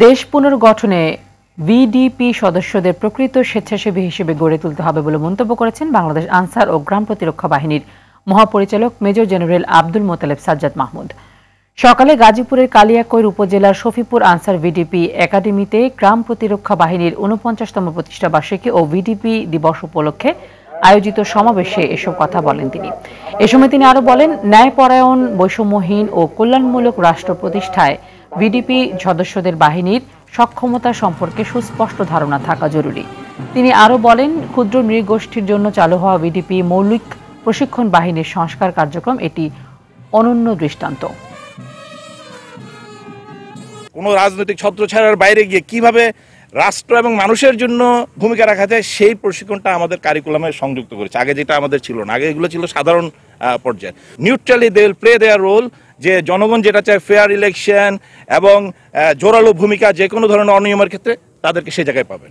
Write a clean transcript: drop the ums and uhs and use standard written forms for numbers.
দেশ পুনর্গঠনে ভিডিপি সদস্যদের প্রকৃত স্বেচ্ছাসেবী হিসেবে গড়ে তুলতে হবে বলে মন্তব্য করেছেন বাংলাদেশ আনসার ও গ্রাম প্রতিরক্ষা বাহিনীর মহাপরিচালক মেজর জেনারেল আব্দুল মোতালেব সাজ্জাদ মাহমুদ। সকালে গাজীপুরের কালিয়াকৈর উপজেলার শফিপুর আনসার ভিডিপি একাডেমিতে গ্রাম প্রতিরক্ষা বাহিনীর ৪৯তম প্রতিষ্ঠা বার্ষিকী ও ভিডিপি দিবস উপলক্ষে আয়োজিত সমাবেশে এসব কথা বলেন তিনি। এ সময় তিনি আরো বলেন, ন্যায়পরায়ণ, বৈষম্যহীন ও কল্যাণমূলক রাষ্ট্র প্রতিষ্ঠায় ভিডিপি সদস্যদের বাহিনীর সক্ষমতা সম্পর্কে সুস্পষ্ট ধারণা থাকা জরুরি। তিনি আরো বলেন, ক্ষুদ্র নৃগোষ্ঠীর জন্য চালু হওয়া ভিডিপি মৌলিক প্রশিক্ষণ বাহিনীর সংস্কার কার্যক্রম এটি অনন্য দৃষ্টান্ত। কোনো রাজনৈতিক ছত্রছায়ার বাইরে গিয়ে কিভাবে রাষ্ট্র এবং মানুষের জন্য ভূমিকা রাখা যায় সেই প্রশিক্ষণটা আমাদের কারিকুলামে সংযুক্ত করেছে। আগে যেটা আমাদের ছিল না, আগে এগুলো ছিল সাধারণ পর্যায়ে। Neutrally they will play their role, যে জনগণ যেটা চায় ফেয়ার ইলেকশন এবং জোরালো ভূমিকা যে কোনো ধরনের অনিয়মের ক্ষেত্রে তাদেরকে সেই জায়গায় পাবেন।